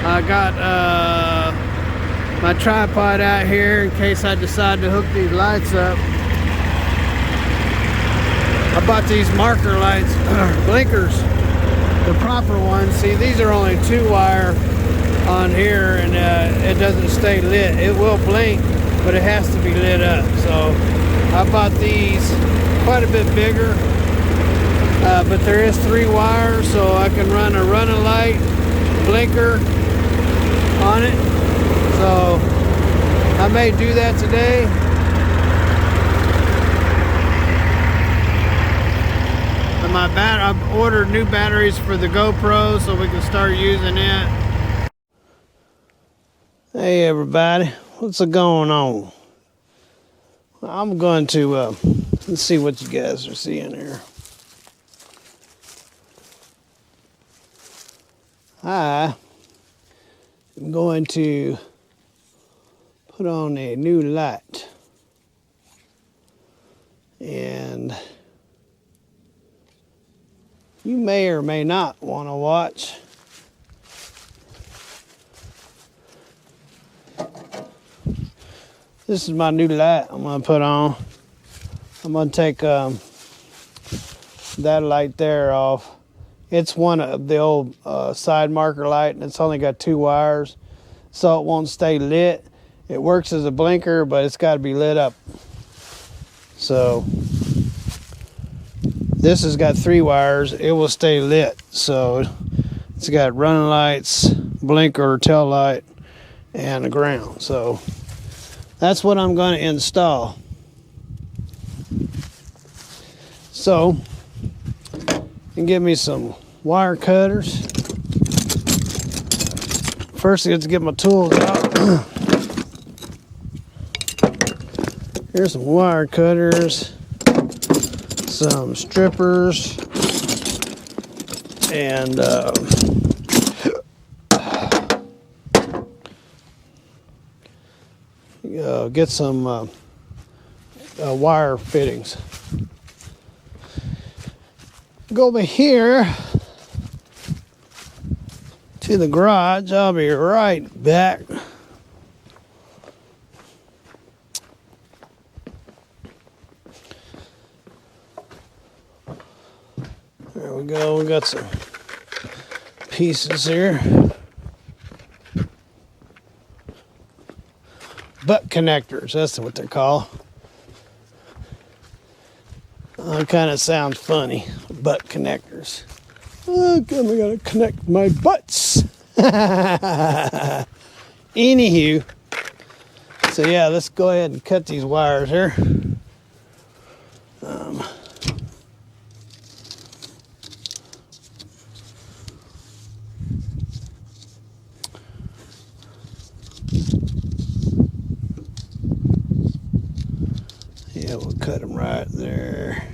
I got my tripod out here in case I decide to hook these lights up. I bought these marker lights, blinkers, the proper ones. See, these are only 2-wire on here, and it doesn't stay lit. It will blink, but it has to be lit up. So I bought these quite a bit bigger, but there is 3 wires, so I can run a running light blinker on it. So I may do that today. And I've ordered new batteries for the GoPro so we can start using it. Hey everybody, what's going on? I'm going to let's see what you guys are seeing here. I'm going to put on a new light, and you may or may not want to watch. This is my new light I'm going to put on. I'm going to take that light there off. It's one of the old side marker light, and it's only got 2 wires, so it won't stay lit. It works as a blinker, but it's got to be lit up. So this has got 3 wires. It will stay lit. So it's got running lights, blinker, tail light, and a ground. So that's what I'm going to install. So you can give me some wire cutters. First, I have to get my tools out. Here's some wire cutters, some strippers, and get some wire fittings. Go over here to the garage. I'll be right back. There we go. We got some pieces here. Butt connectors, that's what they're called. It kind of sounds funny, butt connectors. Okay, we gotta connect my butts. Anywho, so yeah, let's go ahead and cut these wires here. Yeah, we'll cut them right there.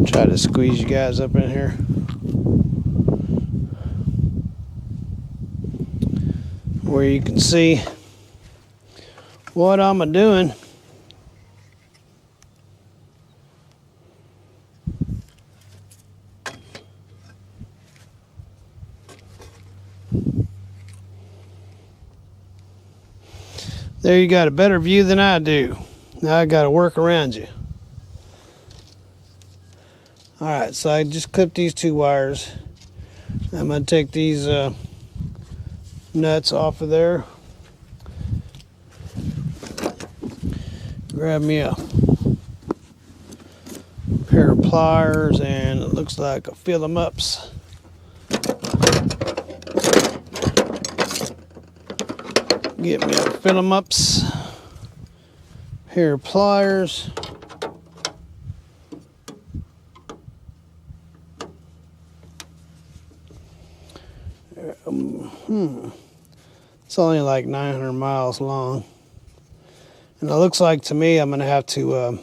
Try to squeeze you guys up in here. Where you can see what I'm doing. There you got a better view than I do. Now I got to work around you. Alright, so I just clipped these 2 wires. I'm going to take these nuts off of there. Grab me a pair of pliers, and it looks like a fill them ups. Get me a fill them ups, pair of pliers. It's only like 900 miles long, and it looks like to me I'm gonna have to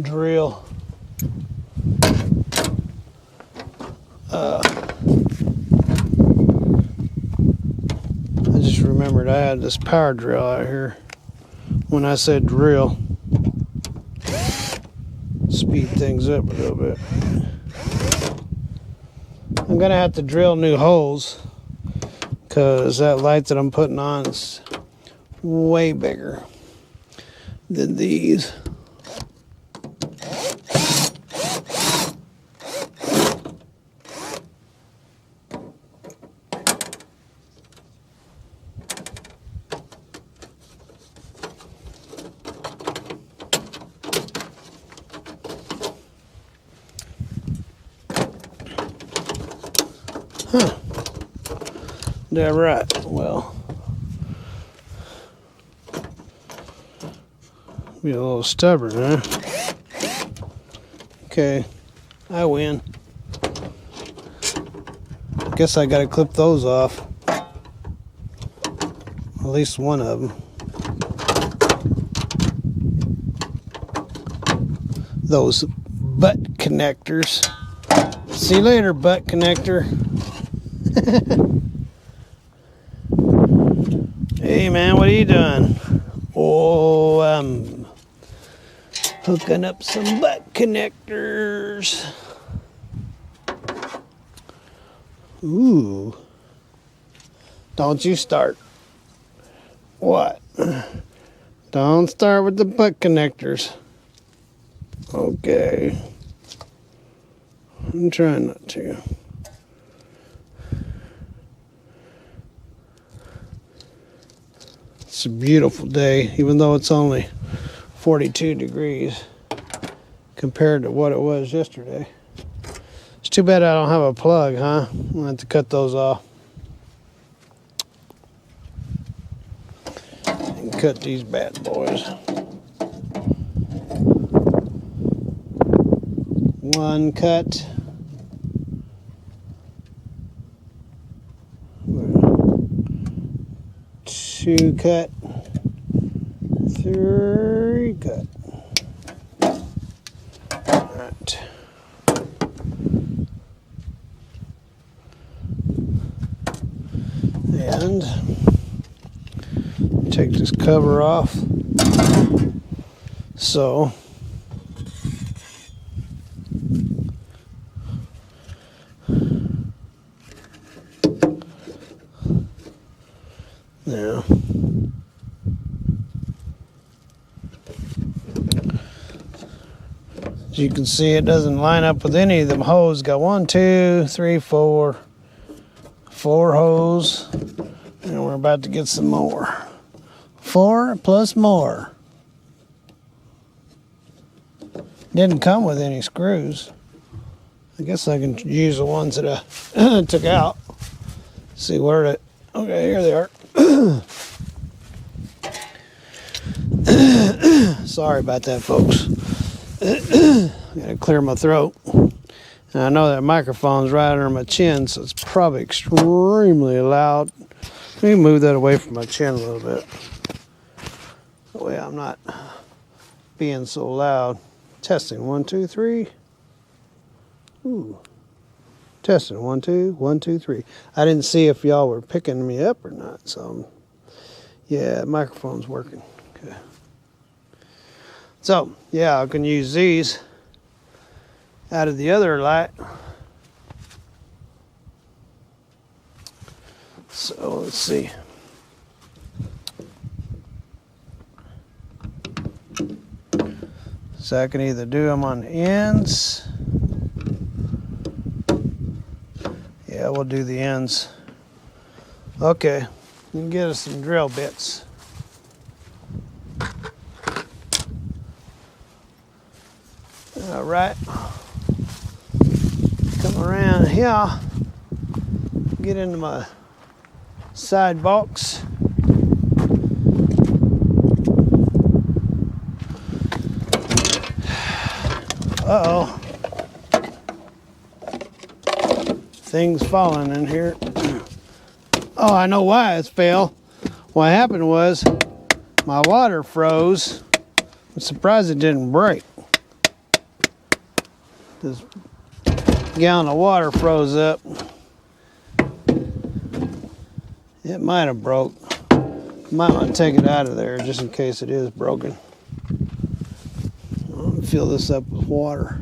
drill remembered I had this power drill out here. When I said drill, speed things up a little bit. I'm gonna have to drill new holes because that light that I'm putting on is way bigger than these. Huh. That right. Well, be a little stubborn, huh? Okay, I win. Guess I gotta clip those off. At least one of them. Those butt connectors. See you later, butt connector. Hey man, what are you doing? Oh, I'm hooking up some butt connectors. Ooh. Don't you start. What? Don't start with the butt connectors. Okay. I'm trying not to. It's a beautiful day, even though it's only 42 degrees compared to what it was yesterday. It's too bad I don't have a plug, huh? I'm gonna have to cut those off. And cut these bad boys. One cut. Two cut. Three cut. Alright. And take this cover off. So now as you can see, it doesn't line up with any of them hoses. Got 1, 2, 3, 4 hose, and we're about to get some more. 4 plus more. Didn't come with any screws. I guess I can use the ones that I took out. See where it. Okay, here they are. Sorry about that, folks. Gotta clear my throat. And I know that microphone's right under my chin, so it's probably extremely loud. Let me move that away from my chin a little bit. That way I'm not being so loud. Testing 1, 2, 3. Ooh. Testing 1, 2, 1, 2, 3. I didn't see if y'all were picking me up or not, so yeah, microphone's working. Okay. So yeah, I can use these out of the other light. So let's see. So I can either do them on the ends. Yeah, we'll do the ends. Okay, you can get us some drill bits. All right, come around here, get into my side box. Uh-oh. Things falling in here. Oh, I know why it fell. What happened was my water froze. I'm surprised it didn't break. This gallon of water froze up. It might have broke. Might want to take it out of there just in case it is broken. I'll fill this up with water.